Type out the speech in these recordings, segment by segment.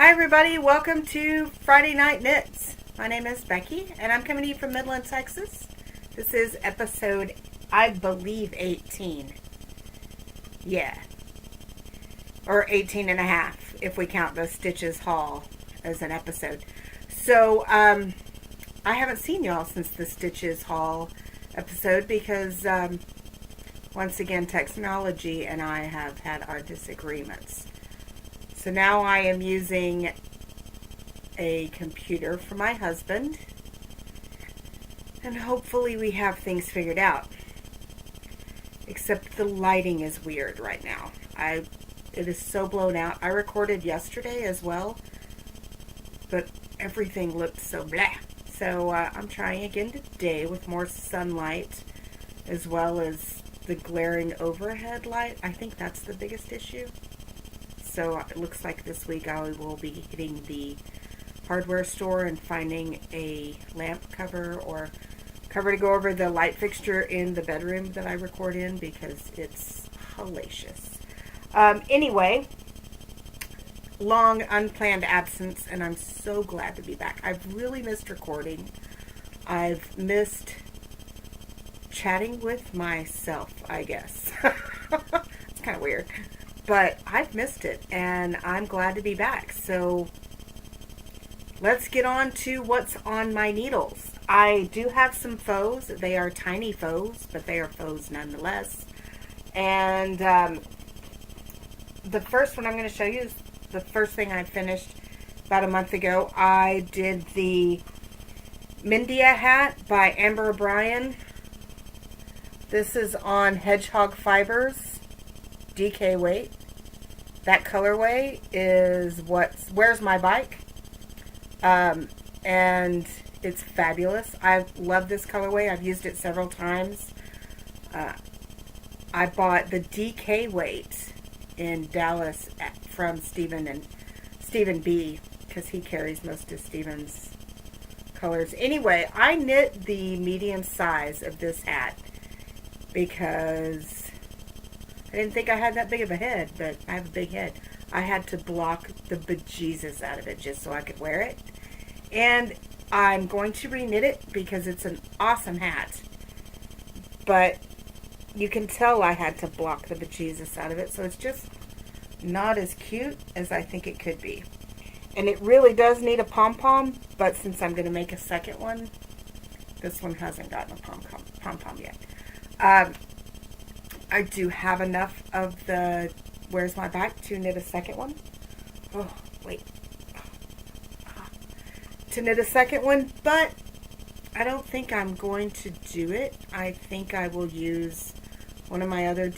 Hi everybody, welcome to Friday Night Knits. My name is Becky and I'm coming to you from Midland, Texas. This is episode, I believe, 18. Yeah. Or 18 and a half if we count the Stitches haul as an episode. So, I haven't seen y'all since the Stitches haul episode because, once again, technology and I have had our disagreements. So now I am using a computer for my husband, and hopefully we have things figured out. Except the lighting is weird right now. It is so blown out. I recorded yesterday as well, but everything looked so blah. So I'm trying again today with more sunlight, as well as the glaring overhead light. I think that's the biggest issue. So it looks like this week I will be hitting the hardware store and finding a lamp cover or cover to go over the light fixture in the bedroom that I record in because it's hellacious. Anyway, long unplanned absence, and I'm so glad to be back. I've really missed recording. I've missed chatting with myself, I guess. It's kind of weird. But I've missed it, and I'm glad to be back. So let's get on to what's on my needles. I do have some faux. They are tiny faux, but they are faux nonetheless. And the first one I'm going to show you is the first thing I finished about a month ago. I did the Mindia hat by Amber O'Brien. This is on Hedgehog Fibers, DK weight. That colorway is Where's My Bike? And it's fabulous. I love this colorway. I've used it several times. I bought the DK weight in Dallas from Stephen B, because he carries most of Stephen's colors. Anyway, I knit the medium size of this hat because I didn't think I had that big of a head, but I have a big head. I had to block the bejesus out of it just so I could wear it. And I'm going to reknit it because it's an awesome hat. But you can tell I had to block the bejesus out of it, so it's just not as cute as I think it could be. And it really does need a pom-pom, but since I'm going to make a second one, this one hasn't gotten a pom-pom yet. I do have enough of the Where's My Bike to knit a second one. Oh, wait. To knit a second one, but I don't think I'm going to do it. I think I will use one of my other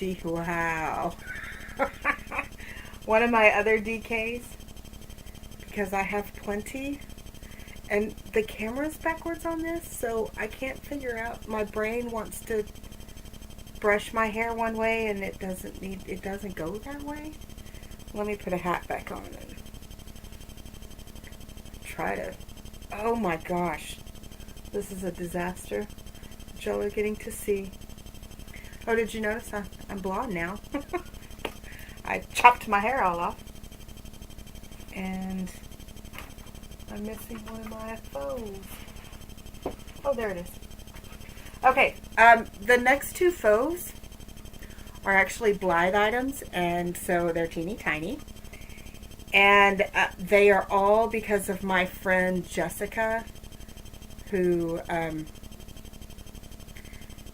one of my other DKs, because I have plenty. And the camera's backwards on this, so I can't figure out. My brain wants to brush my hair one way and it doesn't go that way. Let me put a hat back on and try to. Oh my gosh, this is a disaster that y'all are getting to see. Oh, did you notice I'm blonde now? I chopped my hair all off and I'm missing one of my faux. Oh, there it is. Okay, the next two faux are actually Blythe items, and so they're teeny tiny. And they are all because of my friend Jessica, who,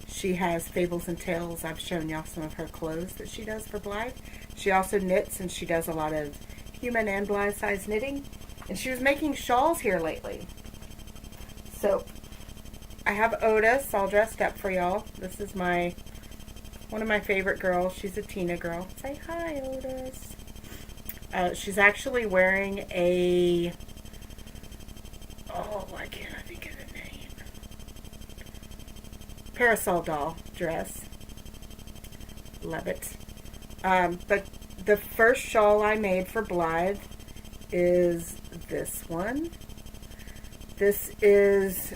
she has Fables and Tales. I've shown y'all some of her clothes that she does for Blythe. She also knits, and she does a lot of human and Blythe size knitting. And she was making shawls here lately. So I have Otis all dressed up for y'all. This is one of my favorite girls. She's a Tina girl. Say hi, Otis. She's actually wearing a, I can't think of the name. Parasol doll dress. Love it. But the first shawl I made for Blythe is this one. This is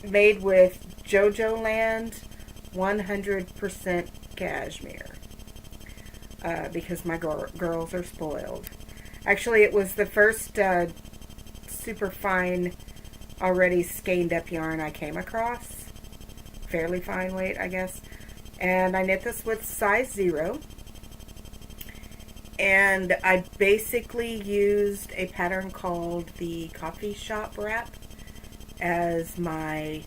made with JoJo Land 100% cashmere. Because my girls are spoiled. Actually, it was the first super fine, already skeined up yarn I came across. Fairly fine weight, I guess. And I knit this with size 0. And I basically used a pattern called the Coffee Shop Wrap as my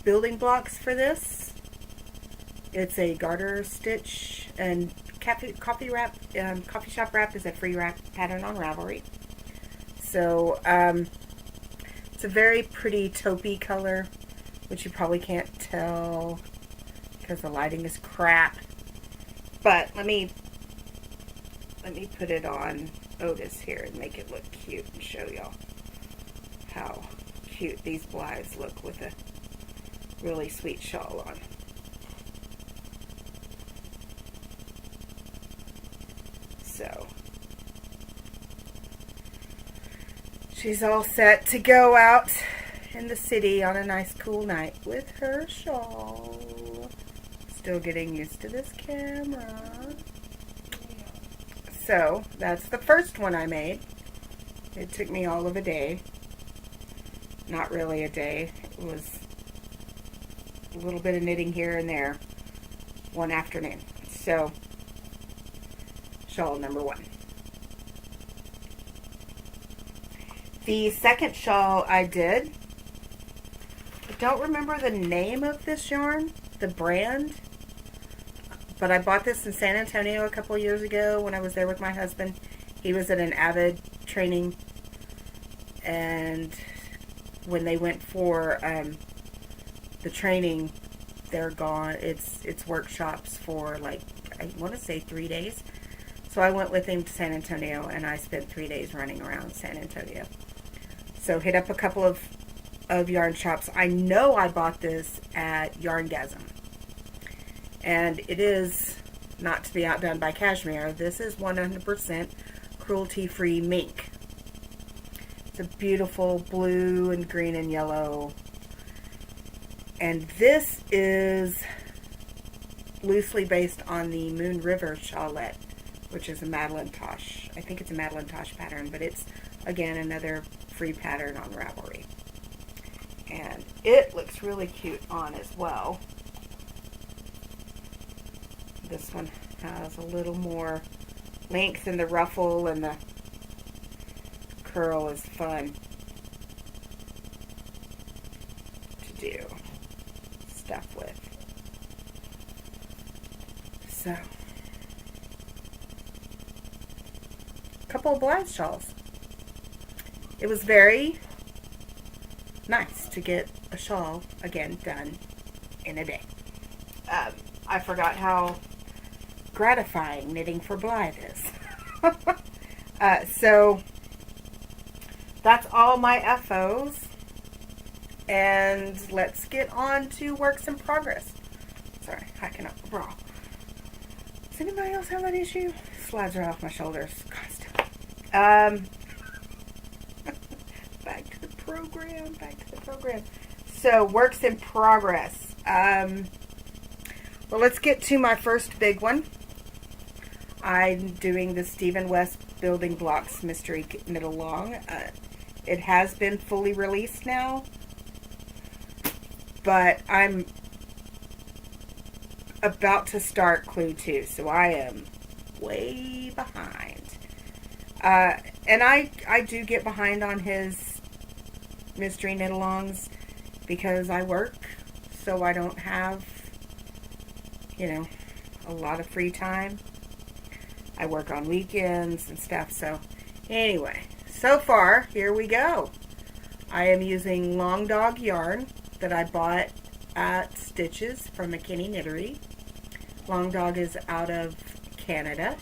building blocks for this. It's a garter stitch, and Coffee Shop Wrap is a free wrap pattern on Ravelry. So it's a very pretty taupey color, which you probably can't tell because the lighting is crap. But let me put it on Otis here and make it look cute and show y'all how cute these Blythes look with a really sweet shawl on. So she's all set to go out in the city on a nice cool night with her shawl. Still getting used to this camera. So that's the first one I made. It took me all of a day. Not really a day. It was a little bit of knitting here and there one afternoon. So shawl number 1. The second shawl I did, I don't remember the name of this yarn, the brand, but I bought this in San Antonio a couple of years ago when I was there with my husband. He was at an Avid training, and when they went for the training, they're gone. It's workshops for, like, I want to say 3 days. So I went with him to San Antonio, and I spent 3 days running around San Antonio. So hit up a couple of yarn shops. I know I bought this at Yarngasm. And it is not to be outdone by cashmere. This is 100% cruelty-free mink. It's a beautiful blue and green and yellow. And this is loosely based on the Moon River Shawlette, which is a Madeline Tosh. I think it's a Madeline Tosh pattern, but it's, again, another free pattern on Ravelry. And it looks really cute on as well. This one has a little more length in the ruffle, and the curl is fun to do stuff with. So, a couple of Blythe shawls. It was very nice to get a shawl, again, done in a day. I forgot how gratifying knitting for Blythe is. So that's all my FOs, and let's get on to works in progress. Sorry, hiking up the bra. Does anybody else have that issue? Slides right off my shoulders constantly. Back to the program. So works in progress. Well, let's get to my first big one. I'm doing the Stephen West Building Blocks Mystery Knit Along. It has been fully released now, but I'm about to start Clue 2, so I am way behind. And I do get behind on his mystery knit-alongs because I work, so I don't have, a lot of free time. I work on weekends and stuff, so anyway, so far, here we go. I am using Long Dog yarn that I bought at Stitches from McKinney Knittery. Long Dog is out of Canada.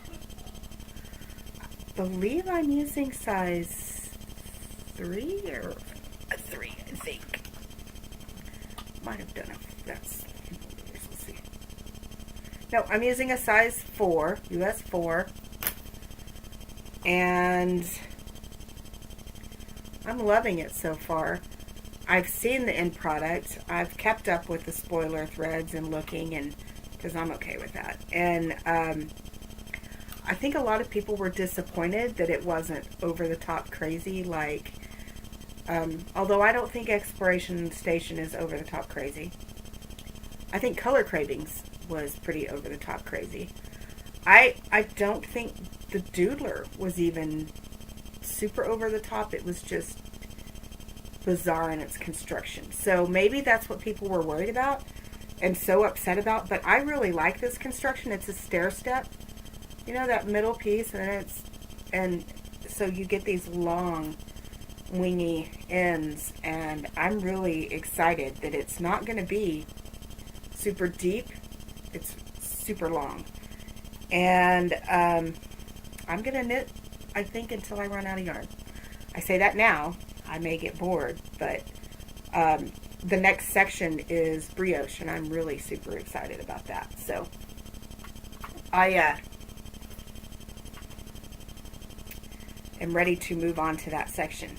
I believe I'm using size 3 or a 3, I think. Might have done it. Let's see. No, I'm using a size 4, US 4. And I'm loving it so far. I've seen the end product. I've kept up with the spoiler threads and looking, and because I'm okay with that. And I think a lot of people were disappointed that it wasn't over the top crazy. Like, although I don't think Exploration Station is over the top crazy. I think Color Cravings was pretty over the top crazy. I don't think the Doodler was even super over the top. It was just bizarre in its construction. So maybe that's what people were worried about and so upset about. But I really like this construction. It's a stair step. You know, that middle piece, and so you get these long wingy ends, and I'm really excited that it's not going to be super deep. It's super long. And I'm going to knit, I think, until I run out of yarn. I say that now. I may get bored, but the next section is brioche, and I'm really super excited about that. So I am ready to move on to that section.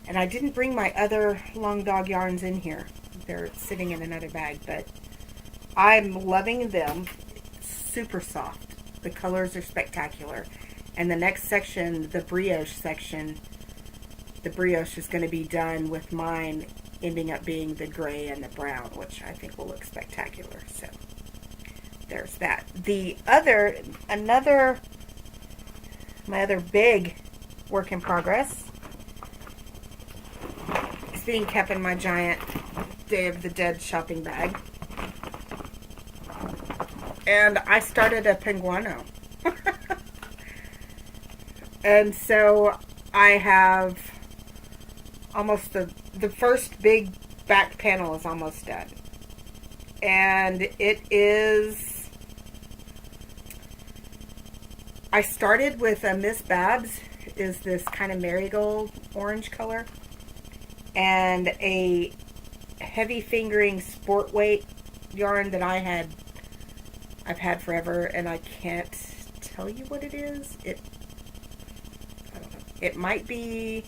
And I didn't bring my other long dog yarns in here. They're sitting in another bag, but I'm loving them. Super soft. The colors are spectacular. And the next section, the brioche section, the brioche is going to be done with mine ending up being the gray and the brown, which I think will look spectacular. So there's that. My other big work in progress is being kept in my giant Day of the Dead shopping bag. And I started a Penguano. And so I have almost the first big back panel is almost done. And it is, I started with a Miss Babs, is this kind of marigold orange color, and a heavy fingering sport weight yarn that I've had forever, and I can't tell you what it is. I don't know. It might be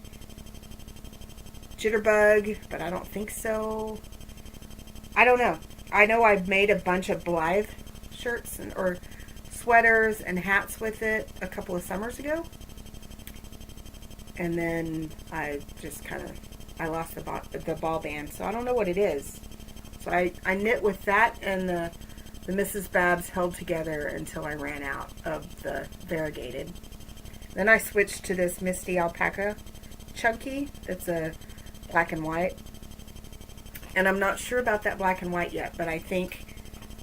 Jitterbug, but I don't think so. I don't know. I know I've made a bunch of Blythe shirts or sweaters and hats with it a couple of summers ago. And then I just I lost the ball band, so I don't know what it is. So I knit with that, and the Mrs. Babs held together until I ran out of the variegated. Then I switched to this Misty Alpaca Chunky. That's a black and white. And I'm not sure about that black and white yet, but I think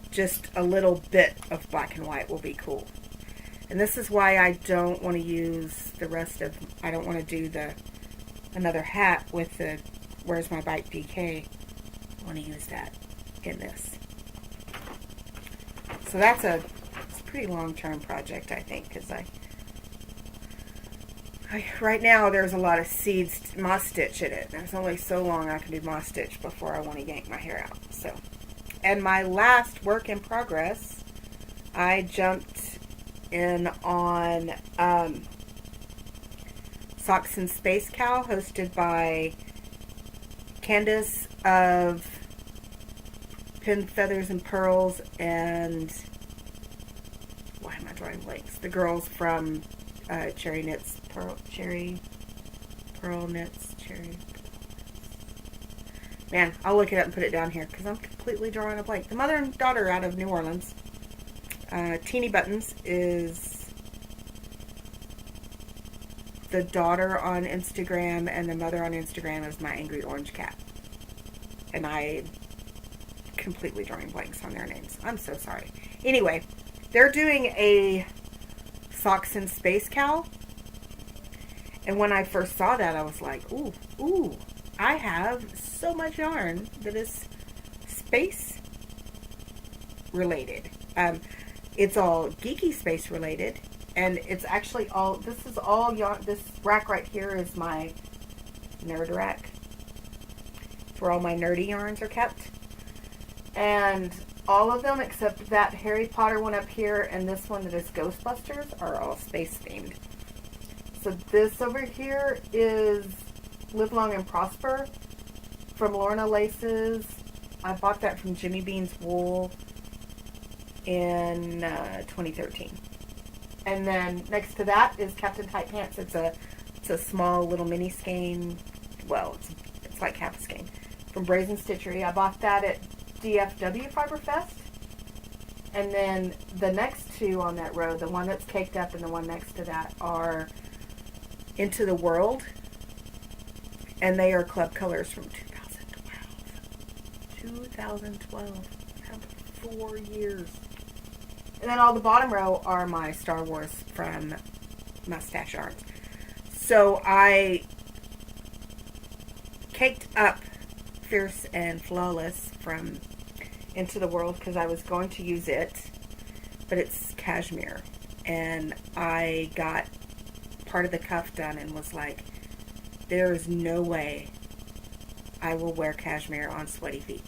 just a little bit of black and white will be cool. And this is why I don't want to use I don't want to do another hat with the Where's My Bike DK. I want to use that in this. So it's a pretty long-term project, I think, because right now there's a lot of seeds moss stitch in it. There's only so long I can do moss stitch before I want to yank my hair out. So, and my last work in progress, I jumped in on Socks and Space Cow, hosted by Candace of Pin Feathers and Pearls, and why am I drawing blanks? The girls from Cherry Pearl Knits. Man, I'll look it up and put it down here because I'm completely drawing a blank. The mother and daughter out of New Orleans. Teeny Buttons is the daughter on Instagram, and the mother on Instagram is my Angry Orange Cat. And I completely drawing blanks on their names. I'm so sorry. Anyway, they're doing a Socks and Space Cow. And when I first saw that, I was like, ooh, I have so much yarn that is space related. It's all geeky space related, and it's actually this is all yarn. This rack right here is my nerd rack. It's where all my nerdy yarns are kept. And all of them except that Harry Potter one up here and this one that is Ghostbusters are all space themed. So this over here is Live Long and Prosper from Lorna Laces. I bought that from Jimmy Bean's Wool in 2013. And then next to that is Captain Tight Pants. It's a small little mini skein. Well, it's like half a skein from Brazen Stitchery. I bought that at DFW Fiber Fest. And then the next two on that row, the one that's caked up and the one next to that, are Into the World. And they are club colors from 2012. 2012. 4 years. And then all the bottom row are my Star Wars from Mustache Arts. So I caked up Fierce and Flawless from Into the World because I was going to use it, but it's cashmere. And I got part of the cuff done and was like, there is no way I will wear cashmere on sweaty feet.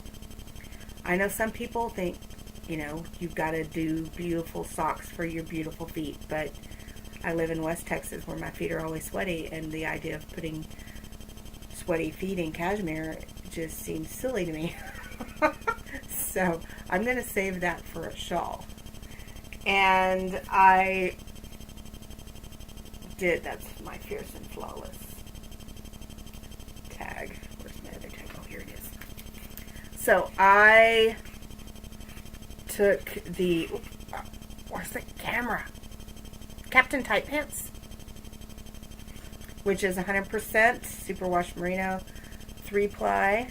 I know some people think, you know, you've got to do beautiful socks for your beautiful feet, but I live in West Texas where my feet are always sweaty, and the idea of putting sweaty feet in cashmere just seems silly to me. So I'm going to save that for a shawl. And I did, that's my Fierce and Flawless tag. Where's my other tag? Oh, here it is. So I took the, where's the camera? Captain Tight Pants, which is 100% superwash merino 3-ply.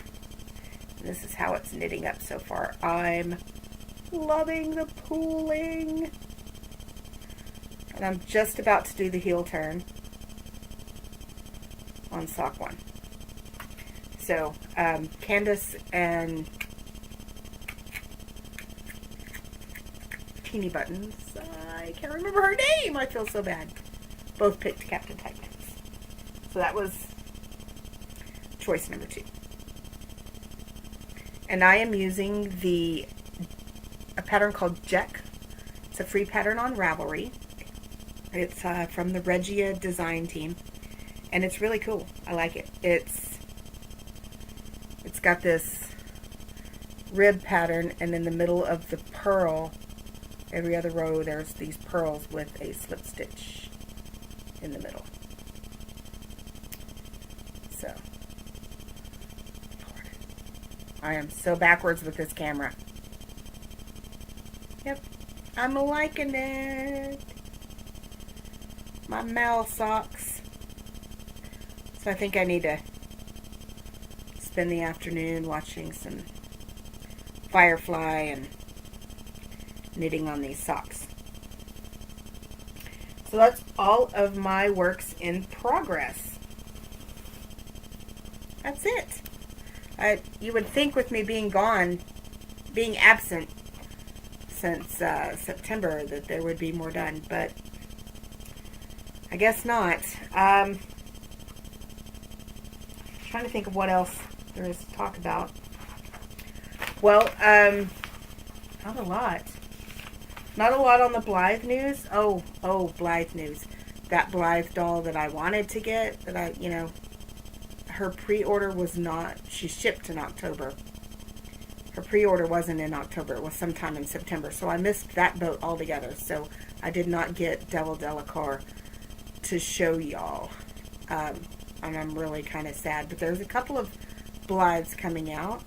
This is how it's knitting up so far. I'm loving the pooling. And I'm just about to do the heel turn on sock 1. So, Candace and Teeny Buttons, I can't remember her name. I feel so bad. Both picked Captain Tight Pants. So that was choice number 2. And I am using a pattern called Jack. It's a free pattern on Ravelry. It's from the Regia design team. And it's really cool. I like it. It's got this rib pattern, and in the middle of the purl, every other row, there's these pearls with a slip stitch in the middle. So, Lord, I am so backwards with this camera. Yep, I'm liking it. My Mal socks. So I think I need to spend the afternoon watching some Firefly and knitting on these socks. So that's all of my works in progress. That's it. You would think with me being gone, being absent since September, that there would be more done, but I guess not. Trying to think of what else there is to talk about. Well, not a lot. Not a lot on the Blythe news. Oh, Blythe news. That Blythe doll that I wanted to get, her pre-order was not, she shipped in October. Her pre-order wasn't in October. It was sometime in September. So I missed that boat altogether. So I did not get Devil Delacour to show y'all. And I'm really kind of sad. But there's a couple of Blythes coming out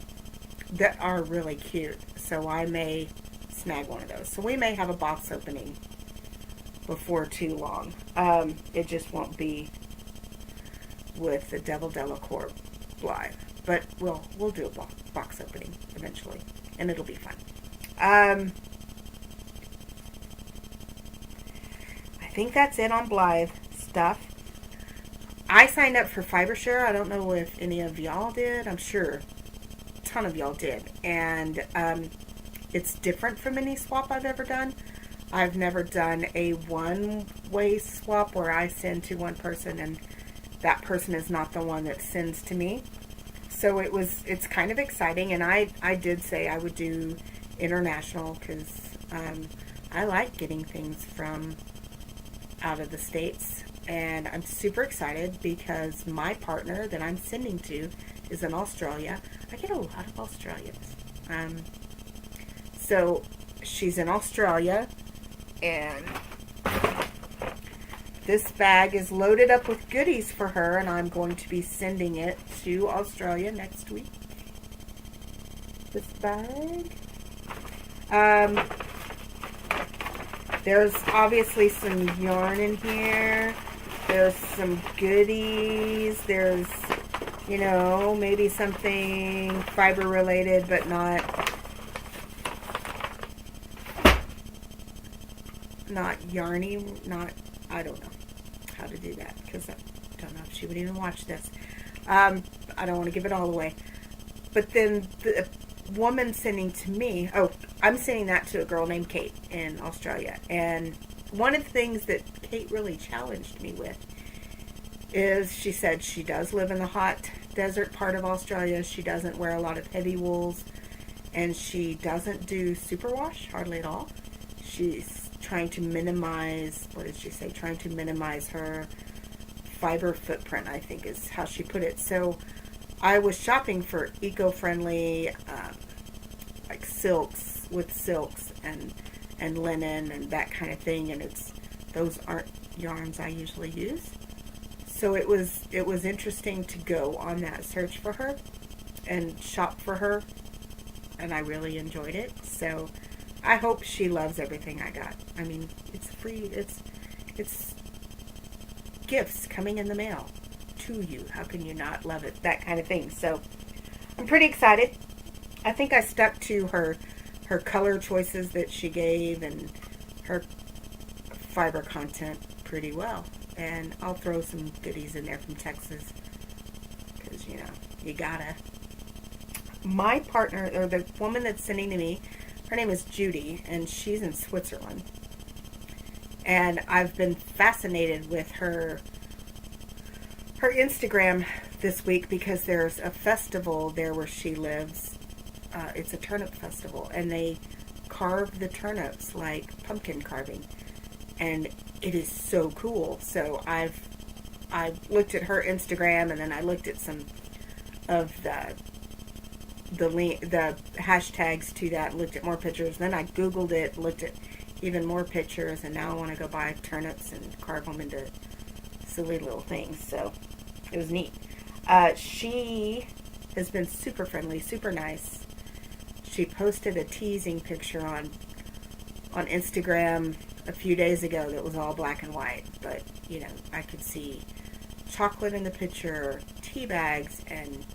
that are really cute. So I may snag one of those. So we may have a box opening before too long. It just won't be with the Devil Delacour Blythe. But we'll do a box opening eventually. And it'll be fun. I think that's it on Blythe stuff. I signed up for FiberShare. I don't know if any of y'all did. I'm sure a ton of y'all did. And it's different from any swap I've ever done. I've never done a one-way swap where I send to one person and that person is not the one that sends to me. So it's kind of exciting, and I did say I would do international because I like getting things from out of the States, and I'm super excited because my partner that I'm sending to is in Australia. I get a lot of Australians. So she's in Australia, and this bag is loaded up with goodies for her, and I'm going to be sending it to Australia next week. This bag. There's obviously some yarn in here. There's some goodies. There's, you know, maybe something fiber related, but not yarny, I don't know how to do that, because I don't know if she would even watch this. I don't want to give it all away. But then the woman sending to me, I'm sending that to a girl named Kate in Australia. And one of the things that Kate really challenged me with is, she said she does live in the hot desert part of Australia. She doesn't wear a lot of heavy wools, and she doesn't do superwash hardly at all. She's trying to minimize, what did she say? Trying to minimize her fiber footprint, I think is how she put it. So I was shopping for eco-friendly, like silks and linen and that kind of thing, and those aren't yarns I usually use. So it was interesting to go on that search for her and shop for her, and I really enjoyed it. So I hope she loves everything I got. I mean, it's free. It's gifts coming in the mail to you. How can you not love it? That kind of thing. So I'm pretty excited. I think I stuck to her color choices that she gave and her fiber content pretty well. And I'll throw some goodies in there from Texas, because, you know, you gotta. My partner, or the woman that's sending to me, her name is Judy, and she's in Switzerland. And I've been fascinated with her Instagram this week, because there's a festival there where she lives. It's a turnip festival, and they carve the turnips like pumpkin carving. And it is so cool. So I looked at her Instagram, and then I looked at some of the hashtags to that, looked at more pictures. Then I Googled it, looked at even more pictures, and now I want to go buy turnips and carve them into silly little things. So it was neat. She has been super friendly, super nice. She posted a teasing picture on Instagram a few days ago that was all black and white, but, you know, I could see chocolate in the picture, tea bags, and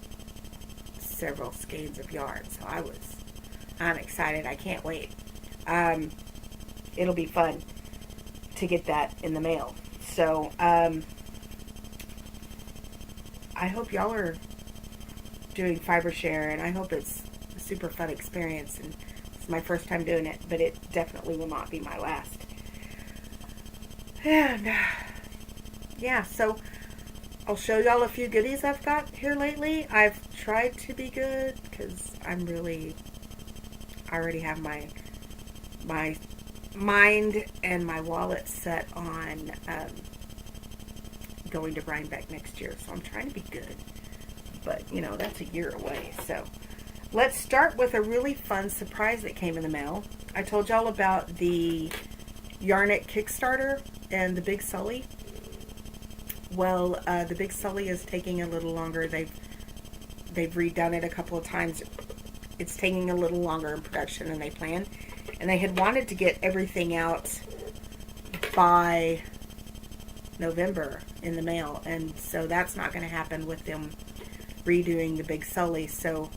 several skeins of yarn. So I'm excited. I can't wait. It'll be fun to get that in the mail. So I hope y'all are doing fiber share, and I hope it's a super fun experience. And it's my first time doing it, but it definitely will not be my last. And yeah, so I'll show y'all a few goodies I've got here lately. I've tried to be good, because I already have my mind and my wallet set on going to Rhinebeck next year. So I'm trying to be good, but, you know, that's a year away. So let's start with a really fun surprise that came in the mail. I told y'all about the Yarnet Kickstarter and the Big Sully. Well, the Big Sully is taking a little longer. They've redone it a couple of times. It's taking a little longer in production than they planned. And they had wanted to get everything out by November in the mail. And so that's not going to happen with them redoing the Big Sully. So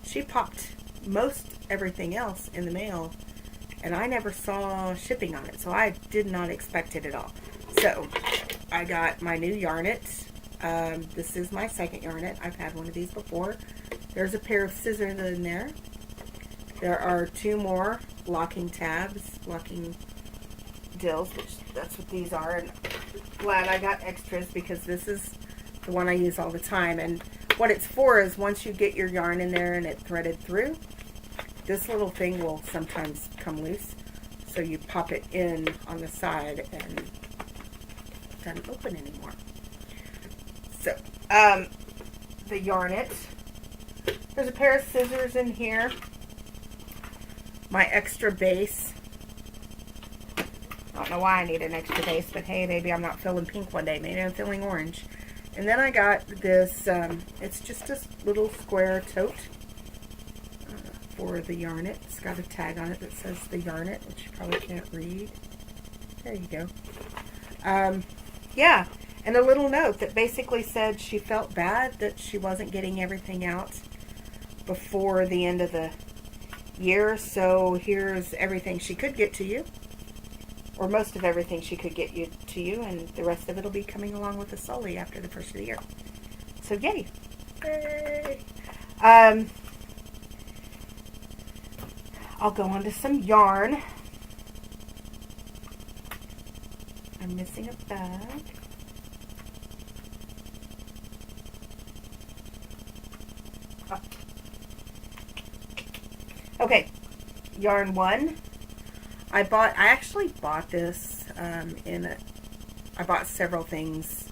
she popped most everything else in the mail, and I never saw shipping on it. So I did not expect it at all. So I got my new Yarnet. This is my second Yarnet. I've had one of these before. There's a pair of scissors in there. There are 2 more locking tabs, locking dills, which that's what these are. And glad I got extras, because this is the one I use all the time. And what it's for is, once you get your yarn in there and it threaded through, this little thing will sometimes come loose. So you pop it in on the side, and it doesn't open anymore. So, the Yarnet. There's a pair of scissors in here. My extra base. I don't know why I need an extra base, but hey, maybe I'm not feeling pink one day. Maybe I'm feeling orange. And then I got this, it's just a little square tote for the Yarn-It. It's got a tag on it that says the Yarn-It, which you probably can't read. There you go. Yeah, and a little note that basically said she felt bad that she wasn't getting everything out before the end of the year, so here's everything she could get to you, or most of everything she could get to you, and the rest of it will be coming along with the Sully after the first of the year. So yay! Yay. I'll go on to some yarn. I'm missing a bag. Oh. Okay, yarn 1. I actually bought this I bought several things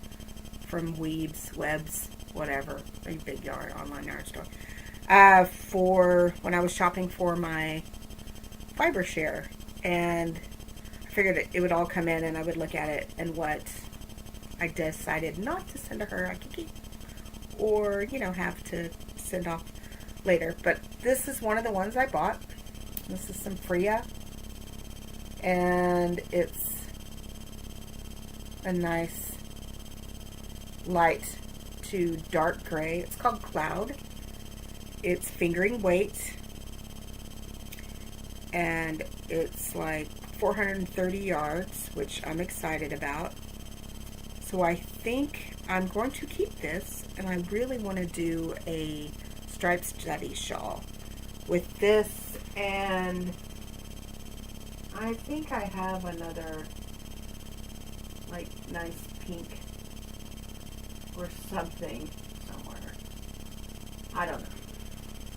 from Weebs, Webs, whatever, a big yarn, online yarn store, for when I was shopping for my fiber share, and I figured it would all come in and I would look at it, and what I decided not to send to her I could keep, or, you know, have to send off later. But this is one of the ones I bought. This is some Freya, and it's a nice light to dark gray. It's called Cloud. It's fingering weight, and it's like 430 yards, which I'm excited about. So I think I'm going to keep this, and I really want to do a striped study shawl with this, and I think I have another like nice pink or something somewhere. I don't know.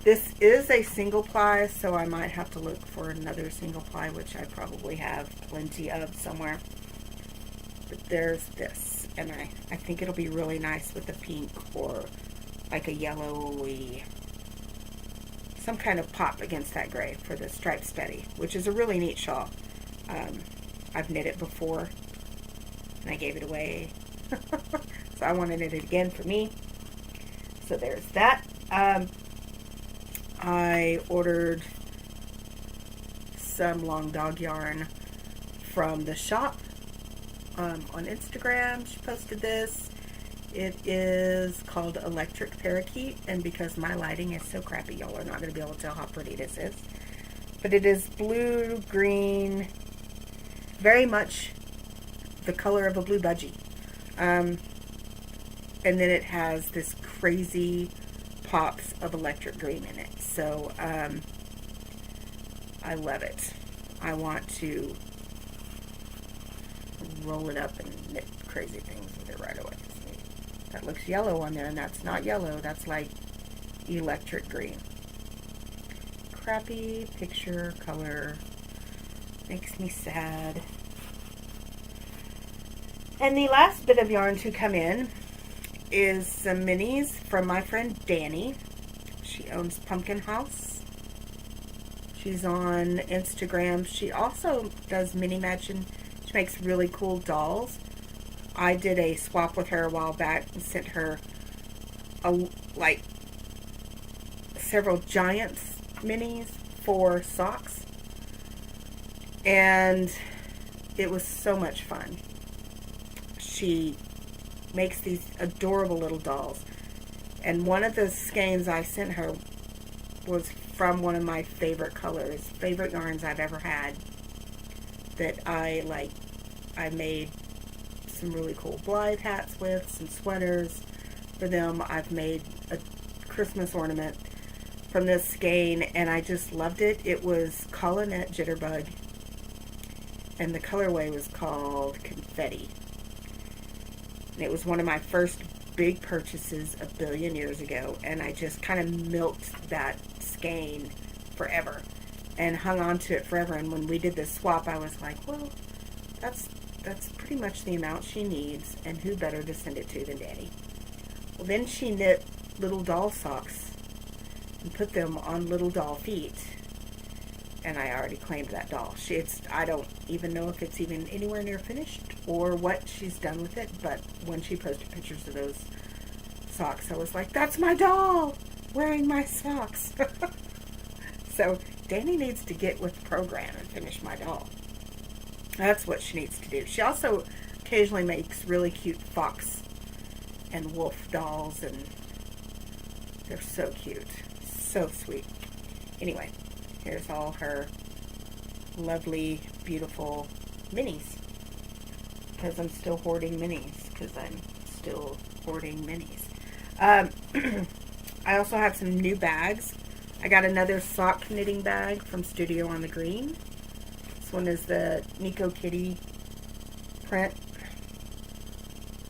This is a single ply, so I might have to look for another single ply, which I probably have plenty of somewhere. But there's this, and I think it'll be really nice with a pink or like a yellowy, some kind of pop against that gray for the striped study, which is a really neat shawl. I've knit it before, and I gave it away. So I want to knit it again for me. So there's that. I ordered some long dog yarn from the shop on Instagram. She posted this. It is called Electric Parakeet, and because my lighting is so crappy, y'all are not going to be able to tell how pretty this is. But it is blue, green, very much the color of a blue budgie. And then it has this crazy pops of electric green in it. So, I love it. I want to roll it up and knit crazy things with it right away. That looks yellow on there, and that's not yellow. That's like electric green. Crappy picture color. Makes me sad. And the last bit of yarn to come in is some minis from my friend Danny. She owns Pumpkin House. She's on Instagram. She also does mini matching. She makes really cool dolls. I did a swap with her a while back and sent her like several Giants minis for socks, and it was so much fun. She makes these adorable little dolls, and one of the skeins I sent her was from one of my favorite colors, favorite yarns I've ever had, that I made some really cool Blythe hats with, some sweaters for them. I've made a Christmas ornament from this skein, and I just loved it. It was Collinette Jitterbug, and the colorway was called Confetti. And it was one of my first big purchases a billion years ago, and I just kind of milked that skein forever and hung on to it forever. And when we did this swap, I was like, well, that's pretty much the amount she needs, and who better to send it to than Danny. Well, then she knit little doll socks and put them on little doll feet and I already claimed that doll. I don't even know if it's even anywhere near finished or what she's done with it, but when she posted pictures of those socks, I was like, that's my doll wearing my socks. So Danny needs to get with the program and finish my doll. That's what she needs to do. She also occasionally makes really cute fox and wolf dolls, and they're so cute. So sweet. Anyway, here's all her lovely, beautiful minis. Because I'm still hoarding minis. I also have some new bags. I got another sock knitting bag from Studio on the Green. This one is the Nico Kitty print,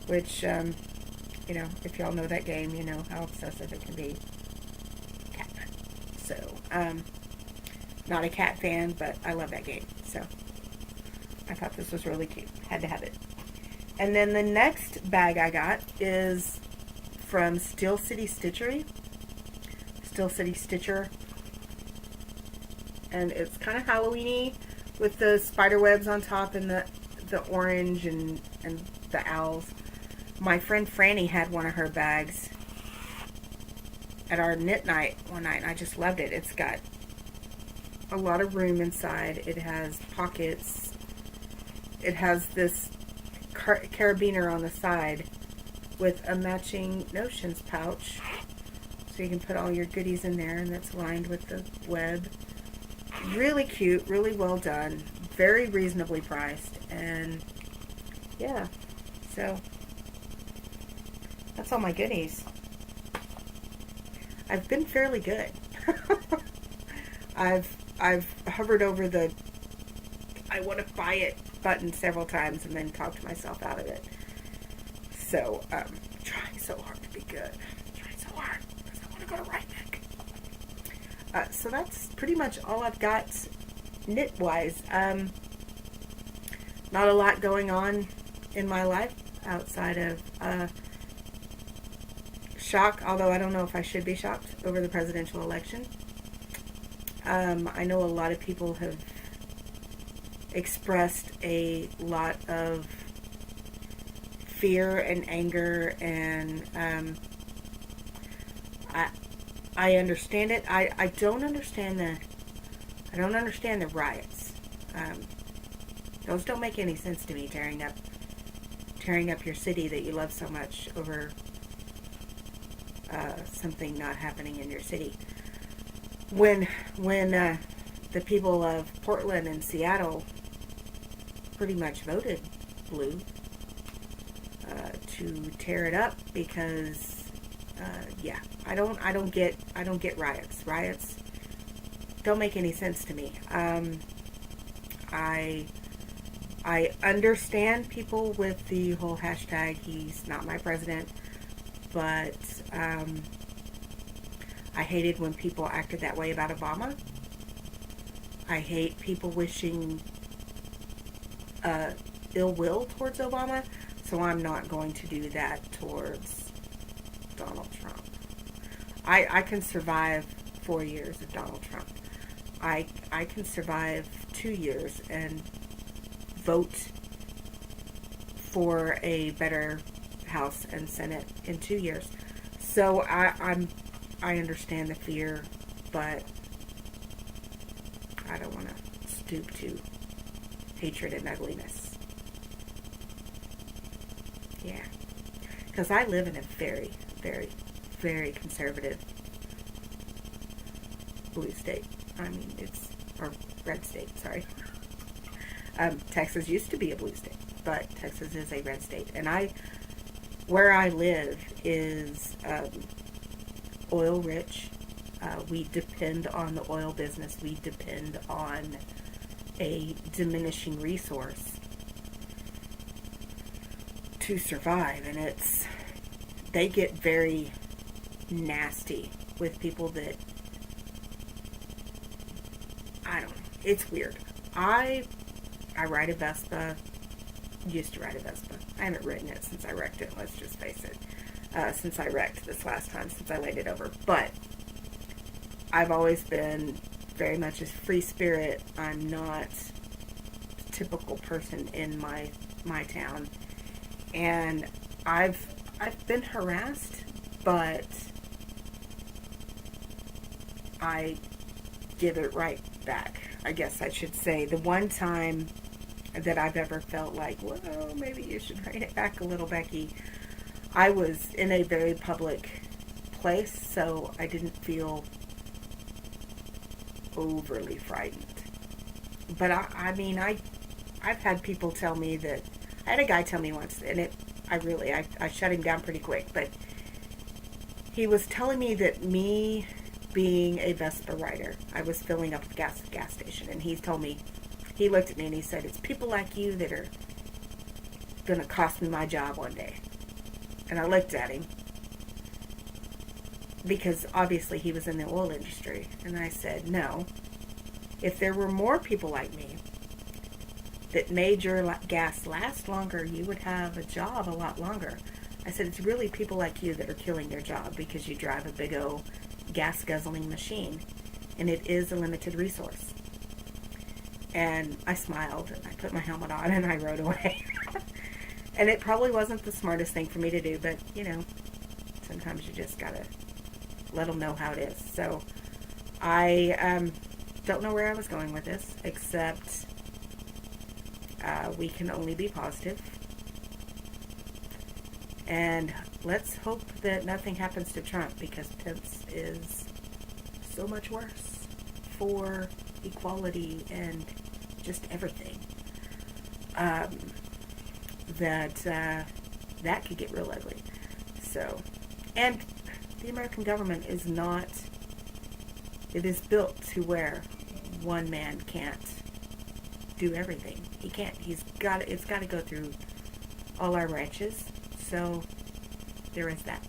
which, you know, if y'all know that game, you know how obsessive it can be. Cat. So, not a cat fan, but I love that game. So, I thought this was really cute. Had to have it. And then the next bag I got is from Steel City Stitchery. Steel City Stitcher. And it's kind of Halloween-y with the spider webs on top and the orange and the owls. My friend Franny had one of her bags at our knit night one night, and I just loved it. It's got a lot of room inside. It has pockets. It has this carabiner on the side with a matching notions pouch, so you can put all your goodies in there, and that's lined with the web. Really cute, really well done, very reasonably priced, and yeah, so that's all my goodies. I've been fairly good. I've hovered over the I want to buy it button several times and then talked myself out of it. So, trying so hard to be good. Trying so hard because I want to go to Rhinebeck. So that's pretty much all I've got knit-wise. Not a lot going on in my life outside of shock, although I don't know if I should be shocked over the presidential election. I know a lot of people have expressed a lot of fear and anger, and I understand it. I don't understand the riots. Those don't make any sense to me. Tearing up your city that you love so much over something not happening in your city. When the people of Portland and Seattle pretty much voted blue to tear it up because yeah, I don't get riots. Riots don't make any sense to me. I understand people with the whole hashtag he's not my president, but I hated when people acted that way about Obama. I hate people wishing ill will towards Obama, so I'm not going to do that towards Donald Trump. I can survive 4 years of Donald Trump. I can survive 2 years and vote for a better House and Senate in 2 years. So I understand the fear, but I don't want to stoop to hatred and ugliness. Yeah. Because I live in a very, very, very conservative blue state. I mean, or red state, sorry. Texas used to be a blue state, but Texas is a red state. And where I live is oil rich. We depend on the oil business. We depend on a diminishing resource to survive, and they get very nasty with people that, I don't know, it's weird. I ride a Vespa, used to ride a Vespa. I haven't ridden it since I wrecked it, let's just face it. Since I wrecked this last time, since I laid it over. But I've always been very much a free spirit. I'm not a typical person in my town. And I've been harassed, but I give it right back, I guess I should say. The one time that I've ever felt like, well, maybe you should rein it back a little, Becky, I was in a very public place, so I didn't feel overly frightened. But I've had people tell me that, I had a guy tell me once, and I shut him down pretty quick, but he was telling me that me being a Vespa rider, I was filling up the gas at the gas station, and he told me, he looked at me and he said, it's people like you that are going to cost me my job one day. And I looked at him, because obviously he was in the oil industry, and I said, no, if there were more people like me that made your gas last longer, you would have a job a lot longer. I said, it's really people like you that are killing their job because you drive a big old gas guzzling machine, and it is a limited resource. And I smiled, and I put my helmet on, and I rode away. And it probably wasn't the smartest thing for me to do, but, sometimes you just gotta let them know how it is. So I don't know where I was going with this, except we can only be positive. And let's hope that nothing happens to Trump, because Pence is so much worse for equality and just everything. That could get real ugly. So, and the American government is not, it is built to where one man can't do everything. He can't. It's got to go through all our branches. So there is that.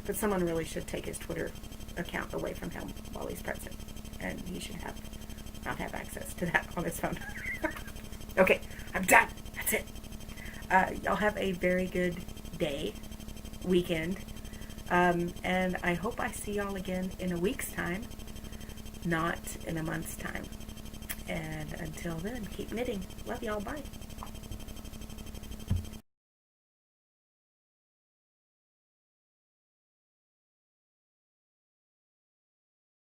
But someone really should take his Twitter account away from him while he's president, and he should not have access to that on his phone. Okay, I'm done. That's it. Y'all have a very good day, weekend, and I hope I see y'all again in a week's time, not in a month's time. And until then, keep knitting. Love y'all. Bye.